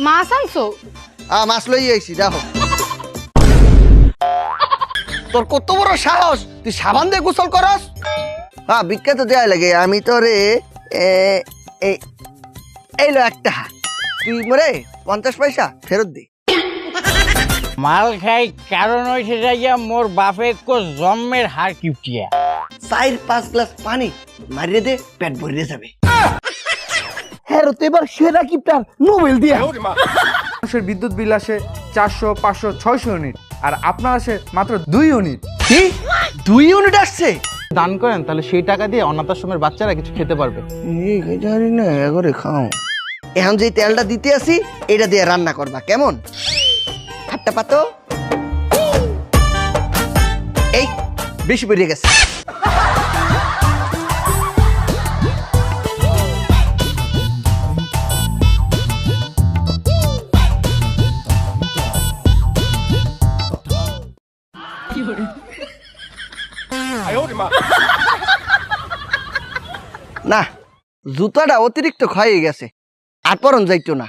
মাছ আনছো? মাছ লই আইছি দেখো। তোর কত বড় সাহস, তুই সাবান দিয়ে গোসল করস? হ্যাঁ বিখ্যাত দেয়া লাগে। আমি তোরে এইলো একটা, তুই মরে 50 পয়সা ফেরত দে। মাল খাই কারণ হয়েছে যাইয়া মোর বাপে কো জন্মের হার কিপটিয়া। 4-5 গ্লাস পানি মারিয়ে দে, পেট ভরিয়ে যাবে। হ্যাঁ তো এবার সেরা কিপটার নোবেল দিয়া। মানুষের বিদ্যুৎ বিল আসে 400, 500, 600 ইউনিট, আর আপনার আসে মাত্র 2 ইউনিট। কি 2 ইউনিট আসছে? দান করেন, তাহলে সেই টাকা দিয়ে অনাথ আশ্রমের বাচ্চারা কিছু খেতে পারবে। জানি না এগরে খাও। এখন যে তেলটা দিতে আসি এটা দিয়ে রান্না করবা, কেমন? হাতটা পাতো। এই বেশি বেরিয়ে গেছে। না জুতাটা অতিরিক্ত ক্ষয়ে গেছে, আর পরন যাইতো না।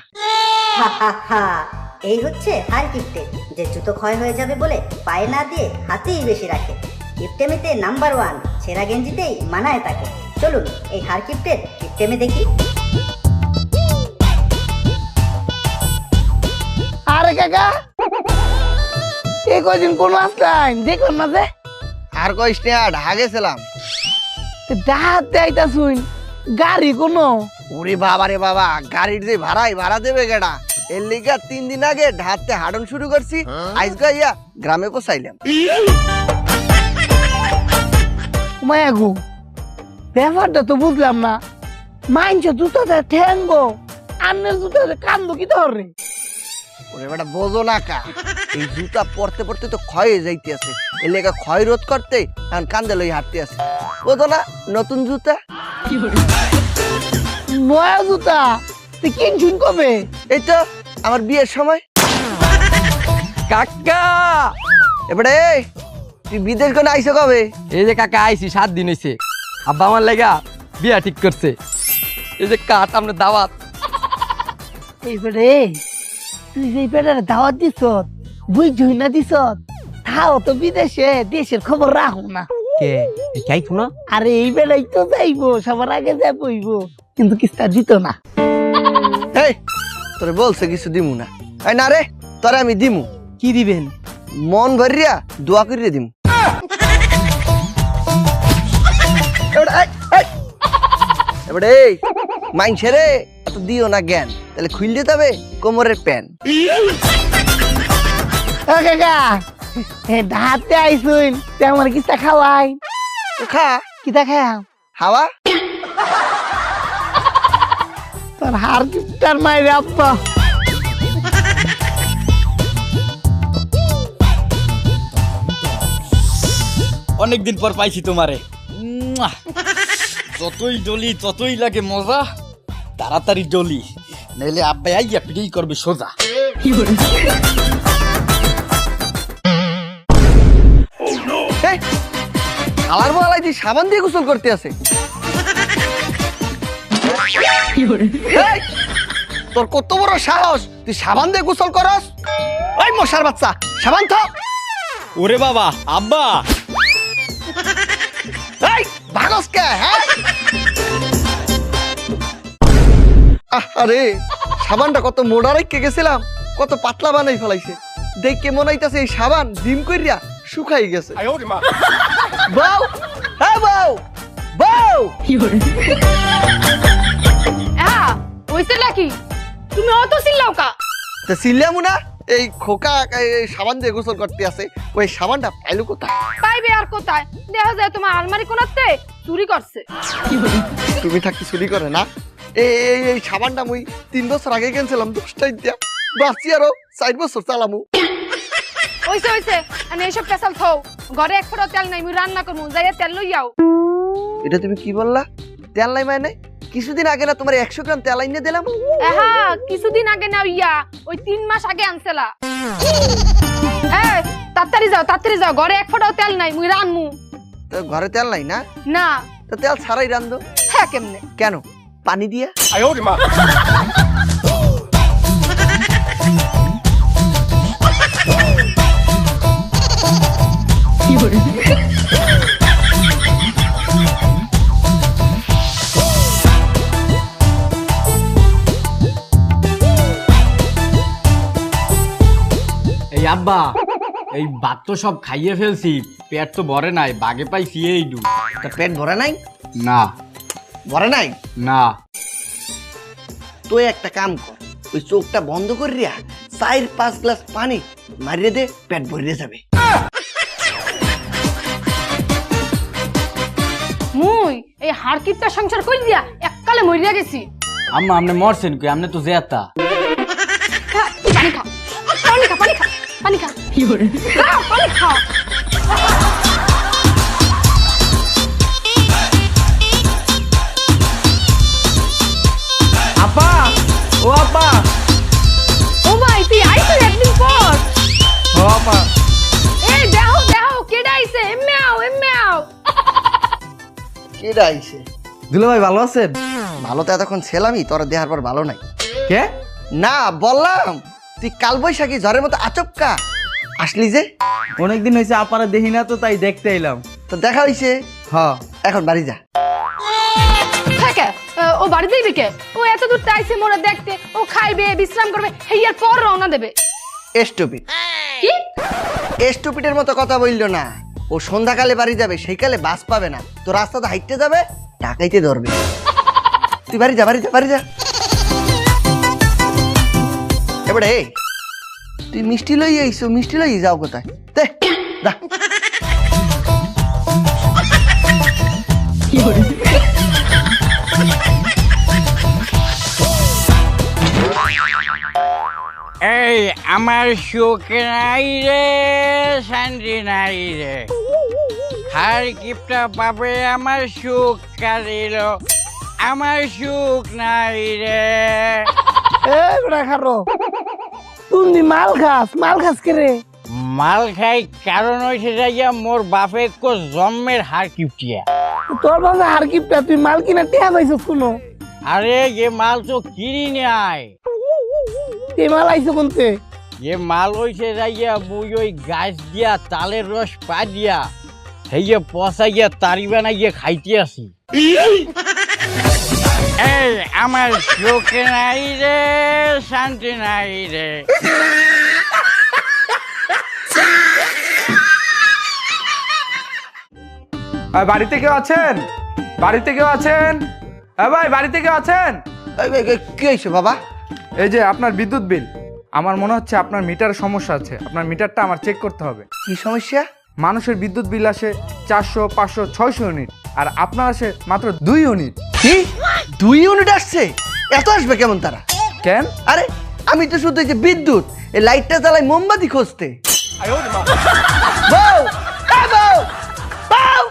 এই হচ্ছে হার কিপ্টে, যে জুতো ক্ষয় হয়ে যাবে বলে পায়ে না দিয়ে হাতেই বেশি রাখে। কিপ্টেমিতে নাম্বার 1, ছেঁড়া গেঞ্জিতেই মানায় তাকে। চলুন এই হার কিপ্টের কিপ্টেমে দেখি। আরে কাকা, এই কয়দিন কোন আসলাম দেখলাম না যে। আর কইস না, ঢাকা গেছিলাম। ডাহাত দেয়তা শুন, গাড়ি কোনো? ওরে বাবা রে বাবা, গাড়ির যে ভাড়া দেবে গেডা। এর লিগা 3 দিন আগে ঢাকতে হাঁটন শুরু করছি, আজকে ইয়া গ্রামে পৌঁছাইলাম। মায়াগু, ব্যাপারটা তো বুঝলাম না। মাইনছে জুতাতে ঠেঙ্গো, আন্নের জুতাতে কান্দো কি ধরে? ওরে বেটা বোঝো না কা, এই জুতা পরতে পরতে তো ক্ষয়ে যাইতে আছে। এর লেগা ক্ষয় রোধ করতে এখন কান্দে লই হাঁটতে আছে। বোঝো না, নতুন জুতা। নয়া জুতা তুই কিনছুন কবে? এই তো আমার বিয়ের সময়। কাকা, এবারে তুই বিদেশ কোন আইসো কবে? এই যে কাকা আইছি 7 দিন হইছে। আব্বা আমার লাগা বিয়া ঠিক করছে। এই যে কাট আমরা দাওয়াত। এইবারে তুই যে পেটারে দাওয়াত দিছ, বুঝছই না দিছ, তাও তো বিদেশে, দেশের খবর রাখো না। কে কাই কোনা? আরে এই বেলায় তো যাইবো, সবার আগে যা বইবো, কিন্তু কিস্তা দিত না। এই তোরে বলছে কিছু দিমু না। এই না রে, তোরে আমি দিমু। কি দিবেন? মন ভরিয়া দোয়া করিয়ে দিমু। এবারে এই মাইনছে রে, এত দিও না জ্ঞান, তাহলে খুল দিতে হবে কোমরের প্যান। ও কাকা, ঢাতে আইসুন, তে আমার কিস্তা খাওয়াই। তো খা, কিতা খাও? হাওয়া। তোর হার কিস্তার মায়ের আব্বা। অনেকদিন পর পাইছি তোমারে। যতই ডলি ততই লাগে মজা। তাড়াতাড়ি ডলি, নাইলে আব্বা আইয়া পিটাই করবে সোজা। খালার বলাই তুই সাবান দিয়ে গোসল করতে আছে। এই, তোর কত বড় সাহস, তুই সাবান দিয়ে গোসল করস? ওই মশার বাচ্চা, সাবান থাক। ওরে বাবা, আব্বা এই ভাগস কে? হ্যাঁ আরে সাবানটা কত মোটা রেখে গেছিলাম, কত পাতলা বানাই ফেলাইছে। দেখে মনে হইতাছে এই সাবান ডিম কইরা শুকাই গেছে। বউ, হ্যাঁ বউ, বউ। হইছে নাকি? তুমি অত চিল্লাও কা? তা চিল্লামু না, এই খোকা এই সাবান দিয়ে গোসল করতে আছে, ওই সাবানটা পাইলো কোথায়? পাইবে আর কোথায়? দেখা যায় তোমার আলমারি কোনাতে চুরি করছে। তুমি থাকতে চুরি করে না? এই সাবানটা মুই 3 বছর আগে কিনছিলাম 10 টাকা দিয়া, বাঁচি আরো 4 বছর চালামু। হইছে আমি এসব পেছাল থাও। ঘরে 1 ফোঁটা তেল নাই, মুই রান্না করমু, যাইয়া তেল লই যাও। এটা তুমি কি বললা? তেল নাই মানে? কিছুদিন আগে না তোমার 100 গ্রাম তেল আইনে দিলাম। হ্যাঁ কিছুদিন আগে না, ইয়া ওই 3 মাস আগে আনছিলা। এই তাড়াতাড়ি যাও, ঘরে 1 ফোঁটাও তেল নাই, মুই রান্নমু। তো ঘরে তেল নাই না? না। তো তেল ছাড়াই রান্ধো? হ্যাঁ কেমনে? কেন? পানি দিয়া। এই আব্বা, এই ভাত তো সব খাইয়ে ফেলছি, পেট তো ভরে নাই, বাগে পাইছি এই দু। তা পেট ভরে নাই? না ভরে নাই? না, তুই একটা কাম কর, ওই চোখটা বন্ধ করিয়া 4-5 গ্লাস পানি মারিয়ে দে, পেট ভরিয়ে যাবে। মুই এই হারকিপটা সংসার কই দিয়া এককালে মরিয়া গেছি। আম্মা আপনি মরছেন কই? আপনি তো জেতা। খা, পানি খা, পানি খা, পানি খা, পানি খা, কি করে পানি খা। আপা, ও আপা, ও ভাই তুই আইছিস একদিন পর। ও আপা, এই দেখো দেখো কেডা আইছে, এম্যাও এম্যাও। কেডা আইছে? দুলা ভাই ভালো আছেন? ভালো তো এতক্ষণ ছিলামই, তোর দেহার পর ভালো নাই। কে? না বললাম, তুই কালবৈশাখী ঝড়ের মতো আচমকা আসলি যে। অনেকদিন হয়েছে আপনারা দেখি না, তো তাই দেখতে এলাম। তো দেখা হইছে, হ্যাঁ, এখন বাড়ি যা। থাকে ও বাড়ি যাইবে কে? ও এত দূর আইছে মোরা দেখতে, ও খাইবে বিশ্রাম করবে, হেয়ার পর রওনা দেবে। স্টুপিড, কি স্টুপিডের মতো কথা বললো না। ও সন্ধ্যাকালে বাড়ি যাবে, সেইকালে বাস পাবে না, তো রাস্তাতে হাইটতে যাবে, টাকাইতে ধরবে। তুই বাড়ি যা, বাড়ি যা, বাড়ি যা। এবারে তুই মিষ্টি লই আইসো, মিষ্টি লই যাও কোথায়? দে দা। এই আমার সুখ নাই রে, শান্তি নাই রে, হার কিপটা পাবে আমার সুখ কারিল, আমার সুখ নাই রে। এই বড়া খারো, তুমি মাল খাস কে রে? মাল খাই কারণ হয়েছে যাইয়া মোর বাপে কো জন্মের হার কিপটিয়া। তোর বাবা আর কিপটা, তুই মাল কিনা টিয়া পাইছো শুনো? আরে এ মাল তো কিনি নাই, এই মাল আইছো কোনতে? এ মাল হয়েছে যাইয়া মুই ওই গাছ দিয়া তালের রস পা দিয়া হেয়ে পচাইয়া তারি বানাইয়া খাইতে আসি। এই আমার সুখ নাই রে, শান্তি নাই রে। বাড়িতে কেউ আছেন? বাড়িতে কেউ আছেন? ভাই বাড়িতে কেউ আছেন? কি হয়েছে বাবা? এই যে আপনার বিদ্যুৎ বিল, আমার মনে হচ্ছে আপনার মিটার সমস্যা আছে, আপনার মিটারটা আমার চেক করতে হবে। কি সমস্যা? মানুষের বিদ্যুৎ বিল আসে 400, 500, 600 ইউনিট, আর আপনার আসে মাত্র 2 ইউনিট। কি 2 ইউনিট আসছে? এত আসবে কেমন তারা? কেন? আরে আমি তো শুধু এই যে বিদ্যুৎ, এই লাইটটা জ্বালাই মোমবাতি খুঁজতে। বউ, এ বউ, বউ!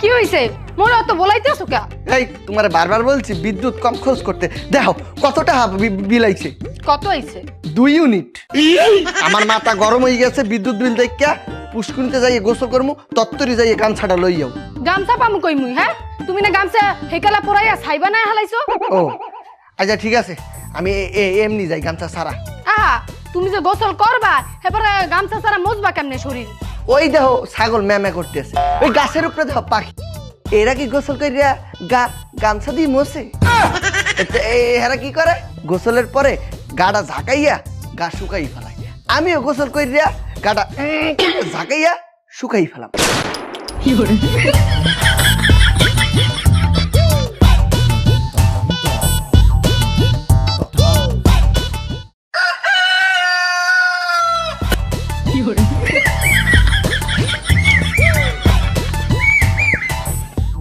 কি হইছে? মোরা তো বলাইতেছো কা? এই তোমারে বারবার বলছি বিদ্যুৎ কম খরচ করতে। দেখো কতটা বিল আইছে। কত আইছে? 2 ইউনিট। আমার মাথা গরম হয়ে গেছে বিদ্যুৎ বিল দেখা। পুষ্কুনিতে যাইয়ে গোসল করমু, তত্তরি যাইয়ে গামছাটা লই যাও। গামছা পামু কই মুই? হ্যাঁ তুমি না গামছা হেকালা পরাইয়া ছাইবা না হালাইছো? ও আচ্ছা ঠিক আছে, আমি এমনি যাই গামছা সারা। আহা তুমি যে গোসল করবা, এবারে গামছা ছাড়া মুছবা কেমনে শরীর? ওই দেখো ছাগল ম্যামে করতেছে, ওই গাছের উপরে দেখো পাখি। এরা কি গোসল করিয়া গামছা দিয়ে মোছে? এরা কি করে? গোসলের পরে গাটা ঝাঁকাইয়া গা শুকাই ফেলায়। আমিও গোসল করিয়া গাটা ঝাঁকাইয়া শুকাই ফেলাম।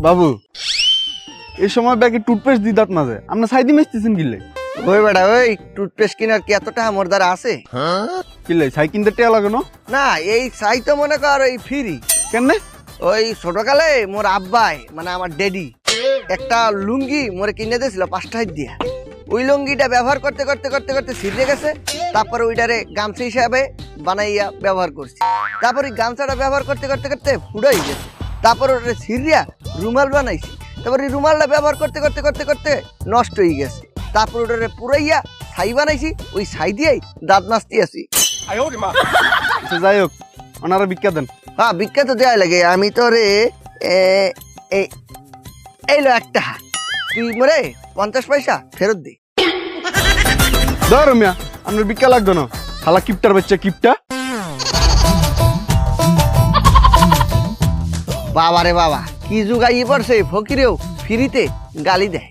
বাবু এই সময় ব্যাগে টুথপেস্ট দিদাত না যায়, আপনার সাইদি মেসতেছেন কিলে? ওই বেটা, ওই টুথপেস্ট কেনার কি এত টাকা মোর দ্বারা আছে? কিলে সাই কিনতে টেয়া লাগে না? না, এই চাই তো মনে কর ওই ফ্রি। কেন? ওই ছোটকালে মোর আব্বাই মানে আমার ড্যাডি একটা লুঙ্গি মোরে কিনে দিয়েছিল 5 টাকা দিয়া। ওই লুঙ্গিটা ব্যবহার করতে করতে করতে করতে ছিঁড়ে গেছে, তারপরে ওইটারে গামছা হিসাবে বানাইয়া ব্যবহার করছি। তারপর ওই গামছাটা ব্যবহার করতে করতে করতে ফুড়াই গেছে, তারপর ওটা ছিঁড়িয়া রুমাল বানাইছি। তারপর এই রুমালটা ব্যবহার করতে করতে করতে করতে নষ্ট হয়ে গেছে, তারপর ওটারে পুরাইয়া ছাই বানাইছি, ওই ছাই দিয়েই দাঁত নাচতে আছি। আচ্ছা, যাই হোক, ওনারা ভিক্ষা দেন। হ্যাঁ ভিক্ষা তো দেওয়া লাগে, আমি তো রে এইলো একটা, তুই মরে 50 পয়সা ফেরত দে। ধরো মিয়া, আপনার ভিক্ষা লাগতো না, শালা কিপটার বাচ্চা কিপটা। বাবা রে বাবা, কি যুগাই পড়ছে, ফকিরেও ফ্রিতে গালি দেয়।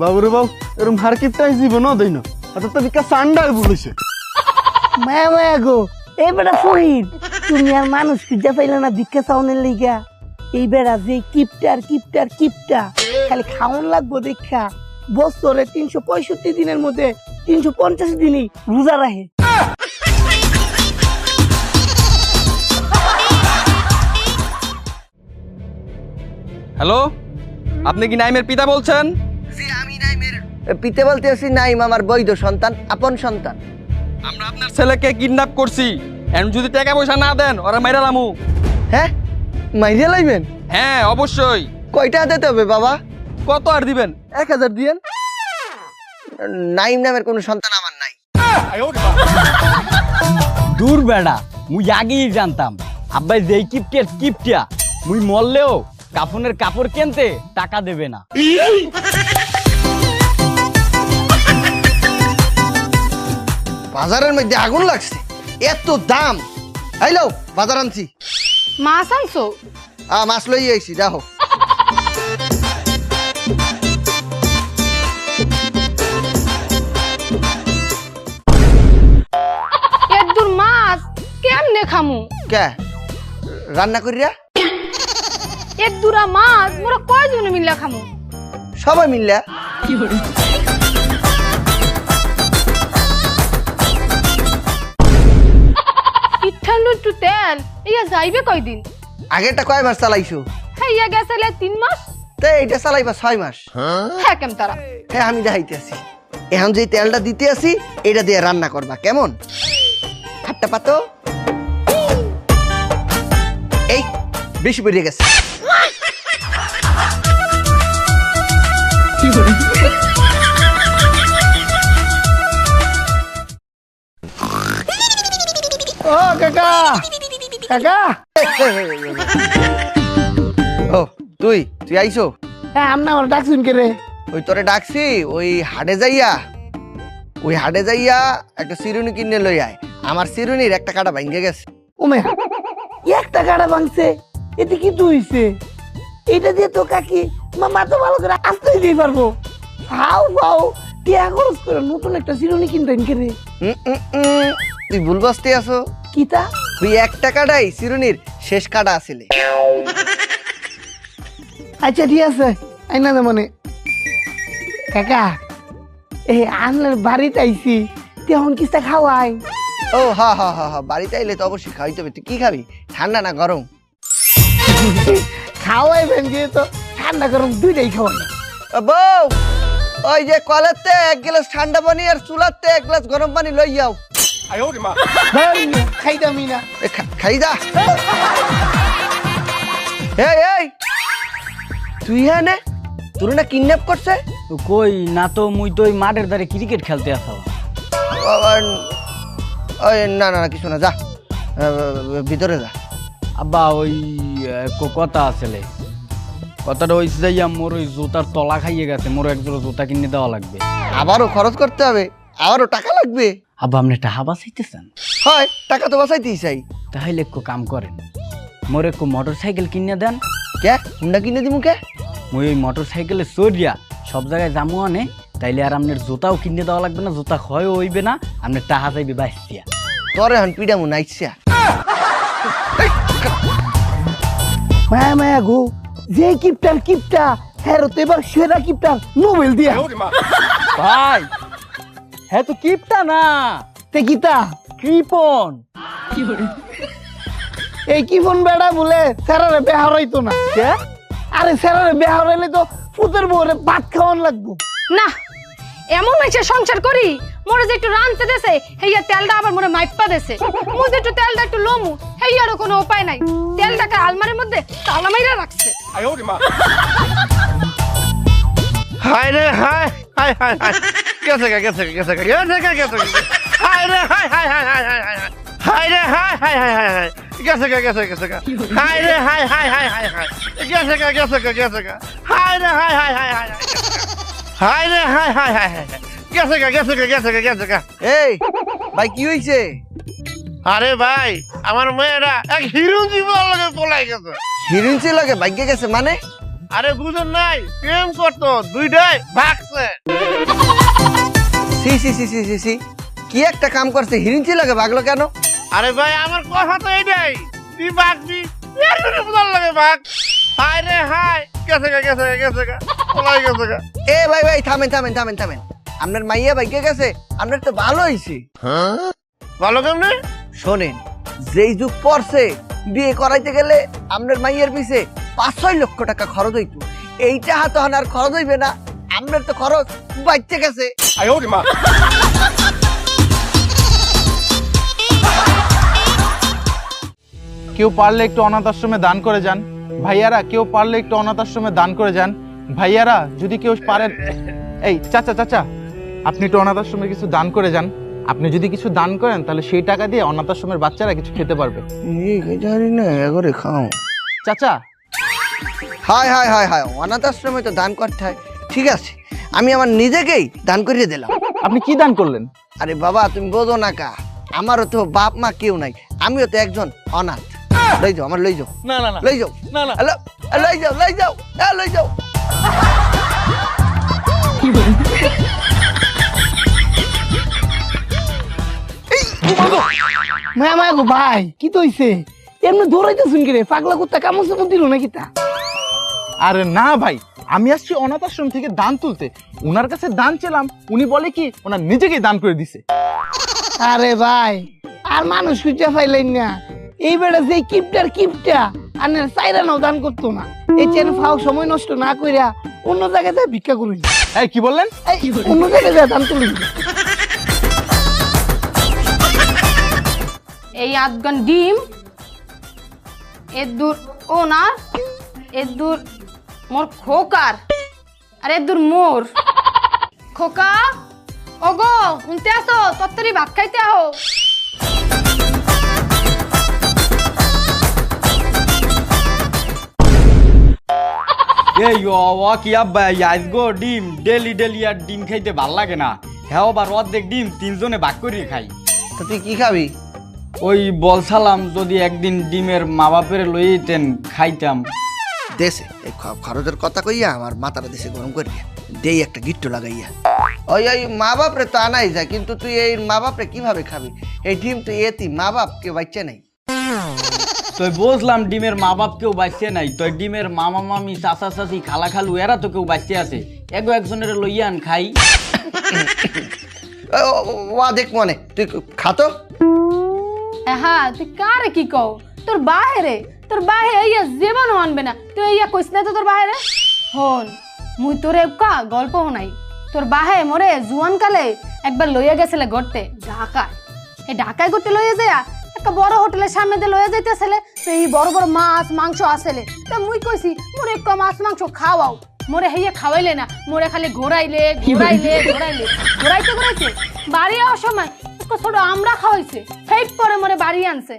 বাবুরে বাবু, এরকম হার কিপটা জীবনও দেয় না, অর্থাৎ তো ভিক্ষা সান্ডার বলেছে। মায়া মায়া গো, এই বেটা শহীদ, তুমি আর মানুষ খুঁজে পাইলে না ভিক্ষা চাউনের লিগা। এই বেড়া যে কিপটার কিপটার কিপটা, খালি খাওয়ান লাগবো দেখা বছরে 365 দিনের মধ্যে 350 দিনই রোজা রাখে। হ্যালো, আপনি কি নাইমের পিতা বলছেন? জি আমি নাইমের পিতে বলতে আছি, নাইম আমার বৈধ সন্তান, আপন সন্তান। আমরা আপনার ছেলেকে কিডন্যাপ করছি, এখন যদি টাকা পয়সা না দেন ওরা মাইরা লামু। হ্যাঁ মাইরে লাইবেন? হ্যাঁ অবশ্যই। কয়টা দিতে হবে বাবা? কত আর দিবেন? 1000 দিয়েন। নাইম নামের কোনো সন্তান আমার নাই। দূর বেড়া, মুই আগেই জানতাম আব্বাই যেই কিপটের কিপটিয়া, মুই মরলেও কাফনের কাপড় কিনতে টাকা দেবে না। বাজারের মধ্যে আগুন লাগছে, এত দাম। আইলো বাজার আনছি। মাছ আনছো? মাছ লই আইছি, দেখো। এর দূর মাছ কেমনে খামু? কে রান্না করিয়া? এর দূরা মাছ মোরা কয়জনে মিল্লা খামু? সবাই মিললা। ইঠান্ন একটু তেল ইয়া যাইবে কয়দিন? আগেরটা কয় মাস চালাইছো? হ্যাঁ ইয়া গেছে 3 মাস। তো এইটা চালাইবা 6 মাস। হ্যাঁ কেম তারা? হ্যাঁ আমি দেখাইতে আছি। এখন যে তেলটা দিতে আসি, এটা দিয়ে রান্না করবা, কেমন? হাতটা পাতো। এই বেশি বেড়ে গেছে। ও কাকা, কাকা। ও তুই তুই আইছো? হ্যাঁ আমনা আমার ডাকছুন কে রে? ওই তোরে ডাকছি, ওই হাটে যাইয়া একটা চিরুনি কিনে লই আয়। আমার চিরুনির একটা কাটা ভাঙ্গে গেছে। ওমে একটা গাড়া ভাঙছে, এতে কি হইছে? এটা দিয়ে তো কাকি মাথা ভালো করে আসতে দিয়ে পারবো। হাও হাও টিয়া খরচ করে নতুন একটা চিরুনি কিনতেন কে রে? তুই ভুল বসতে আছো। কিতা? ওই 1 টাকাটাই চিরুনির শেষ কাটা আসলে। আচ্ছা ঠিক আছে, আইনা দে মনে। কাকা এই আনলের বাড়িতে আইছি, তখন কিস্তা খাওয়াই? ও হা হা হা হা, বাড়িতে আইলে তো অবশ্যই খাওয়াইতে হবে। তুই কি খাবি, ঠান্ডা না গরম? খাওয়াইবেন যেহেতু ঠান্ডা গরম দুইটাই খাওয়াই। ও বউ, ওই যে কলেতে 1 গ্লাস ঠান্ডা পানি আর চুলাতে 1 গ্লাস গরম পানি লই যাও। খাইতামই না। খাই যা। এই তুই হ্যাঁ নে, তোর না কিডন্যাপ করছে? তো কই না, তো মুই তো ওই মাঠের ধারে ক্রিকেট খেলতে আসলাম। ওই না না কিছু না, যা ভিতরে যা। আব্বা ওই কথা আসলে, কথাটা হয়েছে যাইয়া মোর ওই জুতার তলা খাইয়ে গেছে, মোর একজোড়া জুতা কিনে দেওয়া লাগবে। আবারও খরচ করতে হবে, আবারও টাকা লাগবে। আব্বা আপনি টাকা বাঁচাইতেছেন? হয়, টাকা তো বাঁচাইতেই চাই। তাহলে একটু কাম করেন, মোর একটু মোটর সাইকেল কিনে দেন। কে হুন্ডা কিনে দিমু? কে মুই ওই মোটর সাইকেলে চড়িয়া সব জায়গায় যামু আনে, তাইলে আর আপনার জুতাও কিনে দেওয়া লাগবে না, জুতা ক্ষয় হইবে না, আপনার টাকা যাইবে বাইসিয়া। তোরে হন পিডামু নাইছিয়া। মায়া মায়া গো, যে কিপটার কিপটা হ্যাঁ তো এবার সেরা কিপটার নোবেল দিয়া। ভাই হ্যাঁ তো কিপটা না, তে কিতা? কৃপন। এই কিপন বেড়া বলে স্যারারে বেহার হইতো না। আরে স্যারারে বেহার হইলে তো পুতের বউরে ভাত খাওয়ান লাগবো না। এমন হয়েছে সংসার করি, মোরে যে একটু রানতে দেছে হেইয়া তেলটা আবার মোরে মাইপা দেছে। মুই যে একটু তেলটা একটু লমু হেইয়ারও কোনো উপায় নাই। তেলটাকে আলমারির মধ্যে তালা মাইরা রাখছে। হায় রে হায় হায় হায় হায় গেছে গা গেছে গা গেছে গা গেছে গা গেছে গা হায় রে হায় হায় হায় হায় হায় হায় হায় রে হায় হায় হায় হায় হায় গেছে গা গেছে গেছে গা হায় রে হায় হায় হায় হায় হায় গেছে গা গেছে গা গেছে গা হায় রে হায় হায় হায় হায় হায় রে হায় হায় হায় হায় গেছে গা গেছে গা গেছে গা গেছে গা। এই ভাই কি হইছে? আরে ভাই আমার মেয়েরা এক হিরোইন জীবন লাগে পলাই গেছে। হিরোইন ছিল লাগে ভাগ্যে গেছে মানে? আরে বুঝুন নাই প্রেম করতো দুইটাই ভাগছে। সি সি সি সি সি সি কি একটা কাম করছে, হিরোইন ছিল লাগে ভাগলো কেন? আরে ভাই আমার কথা তো এটাই, তুই ভাগবি এর জন্য বুঝার লাগে ভাগ। হায় রে হায় গেছে গা গেছে গা গেছে গা পলাই গেছে গা। এ ভাই ভাই থামেন থামেন থামেন থামেন, আপনার মাইয়া ভাগ্যে গেছে, আপনার তো ভালো হইছে। ভালো কেমনে? শোনেন, যেই যুগ পড়ছে বিয়ে করাইতে গেলে আপনার মাইয়ের পিছে 5-6 লক্ষ টাকা খরচ হইতো, এইটা হাতে আর খরচ হইবে না, আপনার তো খরচ বাড়তে গেছে। কেউ পারলে একটু অনাথ আশ্রমে দান করে যান ভাইয়ারা, কেউ পারলে একটু অনাথ আশ্রমে দান করে যান ভাইয়ারা, যদি কেউ পারেন। এই চাচা চাচা, আপনি একটু অনাথ আশ্রমে কিছু দান করে যান। আপনি যদি কিছু দান করেন তাহলে সেই টাকা দিয়ে অনাথ আশ্রমের বাচ্চারা কিছু খেতে পারবে। জানি না এগরে খাও। চাচা হায় হায় হায় হায়, অনাথ আশ্রমে তো দান করতে হয়, ঠিক আছে আমি আমার নিজেকেই দান করিয়ে দিলাম। আপনি কি দান করলেন? আরে বাবা তুমি বোঝো না কা, আমারও তো বাপ মা কেউ নাই, আমিও তো একজন অনাথ। লই যাও আমার, লই যাও। না না না লই যাও। না না লই যাও লই যাও লই যাও। মায়া মায়া গো ভাই কি তো হইছে? এমনি দৌড়াইতে শুনকি রে, পাগলা কুত্তা কামড় চামড় দিল নাকি তা? আরে না ভাই, আমি আসছি অনাথ আশ্রম থেকে দান তুলতে, উনার কাছে দান চেলাম, উনি বলে কি ওনার নিজেকেই দান করে দিছে। আরে ভাই আর মানুষ খুঁজে পাইলেন না, এই বেড়া যে কিপটার কিপটা আর চাইরা নাও দান করতো না, এই চেন ফাও সময় নষ্ট না কইরা অন্য জায়গায় যায় ভিক্ষা করুন। এই কি বললেন? অন্য জায়গায় যায় দান তুলুন। এই আধগান ডিম এর দূর ও না, এর দূর মোর খোকার, আর এর দূর মোর খোকা। ওগো শুনতে আসো, তত্তরি ভাত খাইতে আহো। এই ও কি আব্বা আজগো ডিম ডেলি ডেলি আর ডিম খাইতে ভাল লাগে না। হ্যাঁ আবার অর্ধেক ডিম তিনজনে ভাগ করে খাই। তো তুই কি খাবি? ওই বলছিলাম যদি একদিন ডিমের মা বাপের লই যেতেন খাইতাম। দেশে এই খরচের কথা কইয়া আমার মাথাটা দেশে গরম করিয়া দেই একটা গিট্টু লাগাইয়া। ওই ওই মা বাপরে তো আনাই যায়, কিন্তু তুই এই মা বাপরে কিভাবে খাবি? এই ডিম তো এতি মা বাপ কেউ বাচ্চা নাই। তো বুঝলাম ডিমের মা বাপ কেউ বাঁচতে নাই, তো ডিমের মামা মামি চাচা চাচি খালা খালু এরা তো কেউ বাঁচতে আছে, একজনের লইয়ান খাই। ওয়া দেখ মনে তুই খাতো। হ্যাঁ তুই কারে কি কও? তোর বাহিরে, তোর বাহিরে ইয়া জীবন আনবে না, তুই ইয়া কইস না তো তোর বাহিরে। হন মুই তোরে কা গল্প হনাই, তোর বাহে মরে জুয়ান কালে একবার লইয়া গেছিলে গড়তে ঢাকায়। এই ঢাকায় গড়তে লইয়া যায় একটা বড় হোটেলের সামনে দিয়ে লইয়া যাইতেছিলে, সেই বড় বড় মাছ মাংস আসলে, তা মুই কইছি মোরে একটু মাছ মাংস খাওয়াও, মোরে হেইয়া খাওয়াইলে না, মোরে খালি ঘোরাইলে ঘোরাইলে ঘোরাইলে ঘোরাইতে ঘোরাইতে বাড়ি আসার সময় ছোট আমরা খাওয়াইছে, হেই পরে মোরে বাড়ি আনছে।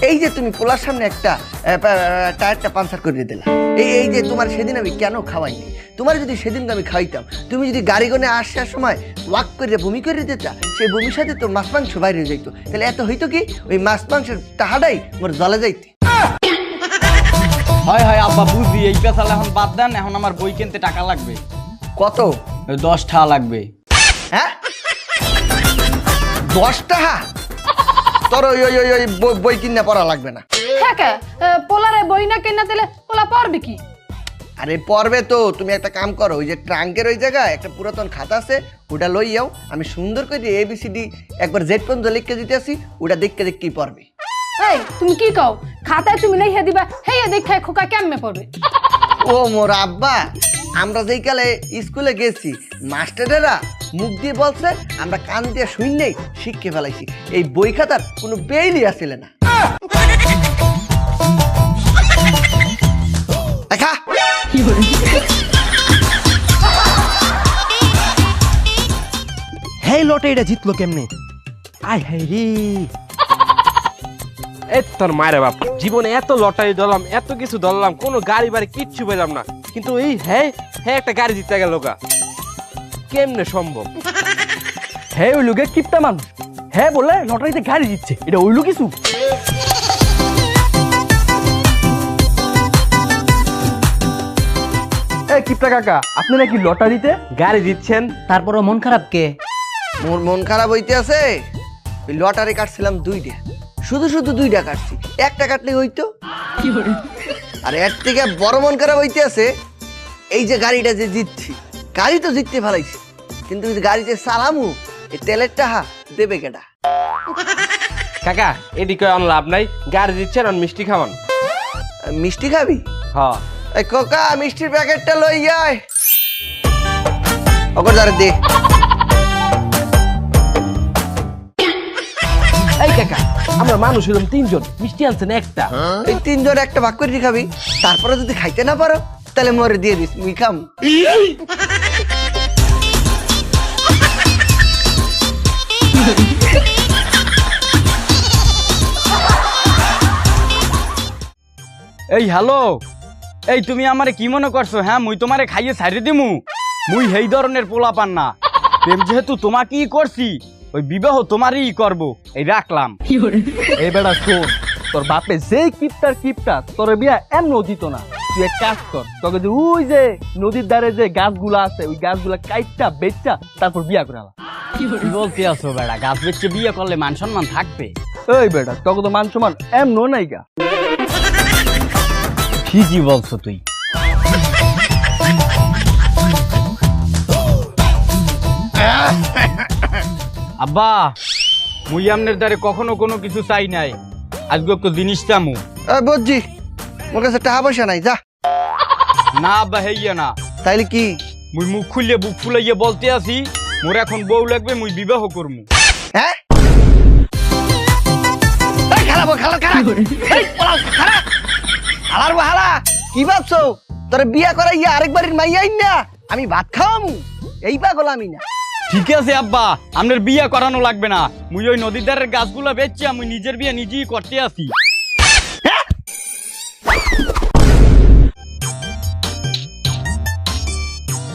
এই যে তুমি পোলার সামনে একটা টায়ারটা পাঞ্চার করে দিলা, এই যে তোমার সেদিন আমি কেন খাওয়াইনি? তোমার যদি সেদিন আমি খাইতাম, তুমি যদি গাড়ি গনে আসার সময় ওয়াক করে বমি করে দিতা, সেই বমির সাথে তো মাছ মাংস বাইরে যাইতো, তাহলে এত হইতো কি ওই মাছ মাংসের টাহাটাই মোর জলে যাইতে। হয় হয় আব্বা বুঝি, এই পেশাল এখন বাদ দেন, এখন আমার বই কিনতে টাকা লাগবে। কত? 10 টাকা লাগবে। হ্যাঁ 10 টাকা? তোর ওই ওই ওই বই কিনে পড়া লাগবে না। হ্যাঁ কে পোলারে বই না কিনা দিলে পোলা পড়বে কি? আরে পড়বে তো, তুমি একটা কাম করো, ওই যে ট্রাঙ্কের ওই জায়গায় একটা পুরাতন খাতা আছে, ওটা লই যাও, আমি সুন্দর করে ABCD একবার Z পর্যন্ত লিখে দিতে আসি, ওটা দেখতে দেখতেই পড়বে। এই তুমি কি কও? খাতায় তুমি লিখে দিবা, হেইয়া দেখে খোকা কেমনে পড়বে? ও মোর আব্বা, আমরা যেই কালে স্কুলে গেছি মাস্টারেরা মুখ দিয়ে বলছে, আমরা কান দিয়ে শুনলেই শিখে ফেলাইছি, এই বই খাতার কোনো বেইলি আসলে না। দেখা লটারিটা জিতলো কেমনে? আয় হায় রে, এই তোর মায়ের বাপ, জীবনে এত লটারি ধরলাম, এত কিছু ধরলাম, কোনো গাড়ি বাড়ি কিচ্ছু পেলাম না, কিন্তু এই হ্যাঁ একটা গাড়ি জিতে গেল গা, কেমনে সম্ভব? হ্যাঁ ওই লোকের কিপটা মানুষ, হ্যাঁ বলে লটারিতে গাড়ি দিচ্ছে, এটা ওইলো কিছু? এই কিপটা কাকা, আপনি নাকি লটারিতে গাড়ি দিচ্ছেন? তারপরও মন খারাপ কে? মোর মন খারাপ হইতে আছে, ওই লটারি কাটছিলাম 2টা, শুধু 2টা কাটছি, একটা কাটলে হইতো। আর এর থেকে বড় মন খারাপ হইতে আছে, এই যে গাড়িটা যে জিতছি, গাড়ি তো জিততে ফেলাইছি, কিন্তু এই যে গাড়িতে চালামু, এই তেলের টাকা দেবে কেটা? কাকা এদিকে অন লাভ নাই, গাড়ি দিচ্ছেন আর মিষ্টি খাওয়ান। মিষ্টি খাবি? হ্যাঁ। এই কোকা, মিষ্টির প্যাকেটটা লই আয়। ওকে দাঁড়া দে। এই কাকা, আমরা মানুষ হলাম 3 জন, মিষ্টি আনছেন একটা। এই 3 জন একটা ভাগ করে খাবি, তারপরে যদি খাইতে না পারো তাহলে মরে দিয়ে দিস, মুই খাম। এই হ্যালো, এই তুমি আমারে কি মনে করছো? হ্যাঁ মুই তোমারে খাইয়ে ছাড়ি দিমু? মুই সেই ধরনের পোলা পান না, প্রেম যেহেতু তোমাকেই করছি, ওই বিবাহ তোমারই করব, এই রাখলাম। এই বেটা শোন, তোর বাপে যেই কিপটা তোর বিয়া এমনও দিত না। তুই এক কাজ কর, তোকে যে ওই যে নদীর ধারে যে গাছগুলা আছে, ওই গাছগুলা কাইটটা বেচা তারপর বিয়া করে আলা। কি বলতে আছো বেড়া? গাছ বেচে বিয়ে করলে মান সম্মান থাকবে? এই বেটা, তোকে তো মান সম্মান এমনও নাই গা। ঠিকই বলছো তুই। আব্বা, মুই আমনের দ্বারে কখনো কোনো কিছু চাই নাই, আজকে একটু জিনিস চামু। বুঝছি, মোর কাছে টাকা পয়সা নাই, যা। না আব্বা, হেইয়া না। তাইলে কি? মুই মুখ খুললে বুক ফুলাইয়া বলতে আছি, মোর এখন বউ লাগবে, মুই বিবাহ করমু। হ্যাঁ? এই খালাবো, খালা খালা। এই পলাও, খালা। খালার বাহালা, কি ভাবছো? তোর বিয়া করাইয়া আরেকবারের মাইয়াই না, আমি ভাত খাওয়ামু? এই পাগল আমি না। ঠিক আছে আব্বা, আমনের বিয়ে করানো লাগবে না, মুই ওই নদীর ধারের গাছগুলা বেচছি, আমি নিজের বিয়ে নিজেই করতে আসি।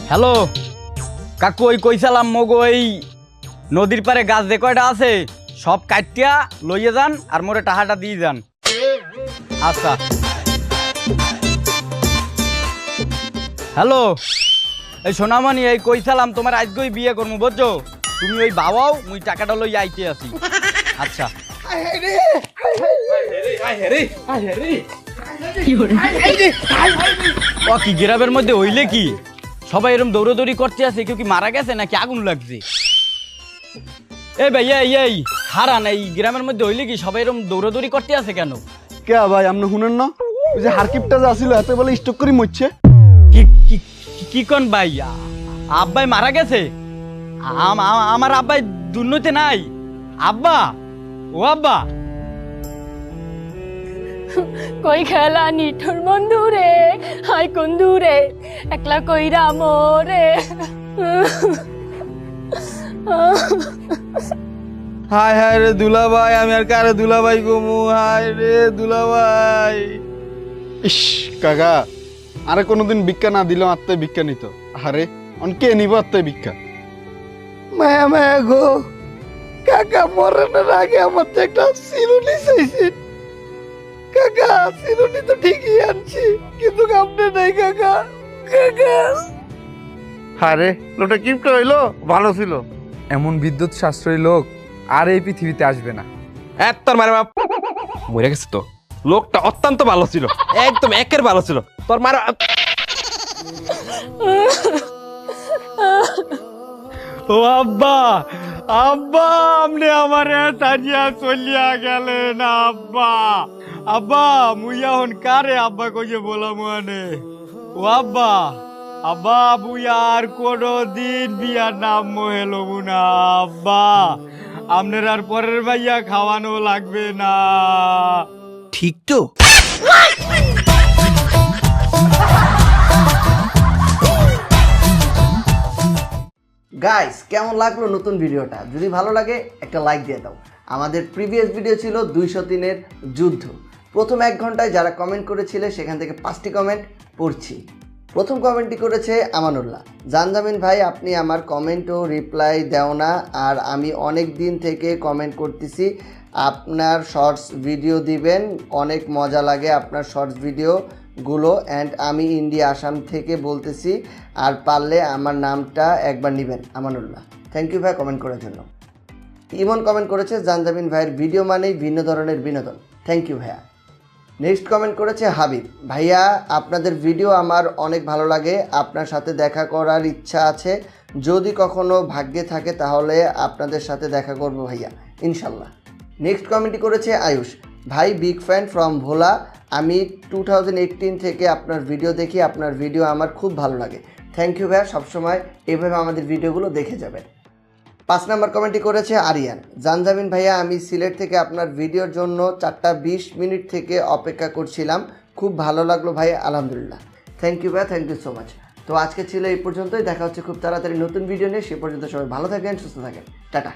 হ্যালো কাকু, ওই কইসালাম মগো এই নদীর পারে গাছ যে কয়টা আছে সব কাটিয়া লইয়ে যান, আর মোরে টাকাটা দিয়ে যান। আচ্ছা। হ্যালো, এই সোনামণি, এই কইসালাম তোমার আজকেই বিয়ে করবো, বুঝছো? তুমি ওই বাবাও, মুই টাকাটা লই আইতে আছি। আচ্ছা। ও কি গ্রামের মধ্যে হইলে কি সবাই এরকম দৌড়াদৌড়ি করতে আছে? কেউ কি মারা গেছে নাকি আগুন লাগছে? এই ভাই, এই হারান, এই গ্রামের মধ্যে হইলে কি সবাই এরকম দৌড়াদৌড়ি করতে আছে কেন? কে ভাই, আপনি শুনেন না? ওই যে হারকিপটা যে আসিল, এত বলে স্টক করে মরছে। কি কোন ভাই? আব্বাই মারা গেছে? আমার আব্বাই দুর্নীতি নাই? আব্বা, ও আব্বা, কই খেলা নিঠুর বন্ধু রে, হাই বন্ধু রে, একলা কইরা মোরে। হায় হায় রে দুলাভাই, আমি আর কারে দুলাভাই গমু? হায় রে দুলাভাই। ইস কাকা, আরে কোনোদিন ভিক্ষা না দিলেও আত্মায় ভিক্ষা নিত। আরে কে নিব আত্মায় ভিক্ষা? মায়া মায়া গো, কাকা মরণের আগে আমার তো একটা চিরুনি চাইছে। কাকা চিরুনি তো ঠিকই আনছি, কিন্তু আপনি নাই কাকা। কাকা আরে লোকটা কিপটা হইলো, ভালো ছিল। এমন বিদ্যুৎ সাশ্রয়ী লোক আর এই পৃথিবীতে আসবে না। তোর মায়ের বাপ মরে গেছে তো, লোকটা অত্যন্ত ভালো ছিল, একদম একের ভালো ছিল। তোর মার ও আব্বা, আব্বা আপনি আমারে তাজিয়া চলিয়া গেলেন আব্বা। আব্বা মুই এখন কারে আব্বা কইয়ে বলাম মানে? ও আব্বা, আব্বা মুই আর কোনদিন বিয়ার নাম মহেলব না আব্বা। আপনার আর পরের ভাইয়া খাওয়ানো লাগবে না। ঠিক তো? গাইস কেমন লাগলো নতুন ভিডিওটা? যদি ভালো লাগে একটা লাইক দিয়ে দাও। আমাদের প্রিভিয়াস ভিডিও ছিল 203-এর যুদ্ধ। প্রথম 1 ঘন্টায় যারা কমেন্ট করেছিলে সেখান থেকে 5টি কমেন্ট পড়ছি। প্রথম কমেন্টটি করেছে আমানুল্লাহ। জানজামিন ভাই, আপনি আমার কমেন্টও রিপ্লাই দেও না, আর আমি অনেক দিন থেকে কমেন্ট করতেছি আপনার শর্টস ভিডিও দিবেন, অনেক মজা লাগে আপনার শর্টস ভিডিওগুলো। অ্যান্ড আমি ইন্ডিয়া আসাম থেকে বলতেছি, আর পারলে আমার নামটা একবার নেবেন। আমানুল্লাহ, থ্যাংক ইউ ভাই কমেন্ট করার জন্য। ইমন কমেন্ট করেছে, জানজামিন ভাইয়ের ভিডিও মানেই ভিন্ন ধরনের বিনোদন। থ্যাংক ইউ ভাইয়া। নেক্সট কমেন্ট করেছে হাবিব, ভাইয়া আপনাদের ভিডিও আমার অনেক ভালো লাগে, আপনার সাথে দেখা করার ইচ্ছা আছে, যদি কখনো ভাগ্যে থাকে তাহলে আপনাদের সাথে দেখা করব ভাইয়া, ইনশাল্লাহ। নেক্সট কমেন্টটি করেছে আয়ুষ, ভাই বিগ ফ্যান ফ্রম ভোলা, আমি 2018 থেকে আপনার ভিডিও দেখি, আপনার ভিডিও আমার খুব ভালো লাগে। থ্যাংক ইউ ভাইয়া, সবসময় এভাবে আমাদের ভিডিওগুলো দেখে যাবেন। 5 নম্বর কমেন্টটি করেছে আরিয়ান, জানজামিন ভাইয়া আমি সিলেট থেকে আপনার ভিডিওর জন্য 4:20 থেকে অপেক্ষা করছিলাম, খুব ভালো লাগলো ভাই, আলহামদুলিল্লাহ। থ্যাংক ইউ ভাইয়া, থ্যাংক ইউ সো মাচ। তো আজকে ছিল এই পর্যন্তই, দেখা হচ্ছে খুব তাড়াতাড়ি নতুন ভিডিও নিয়ে। সে পর্যন্ত সবাই ভালো থাকেন, সুস্থ থাকেন, টাটা।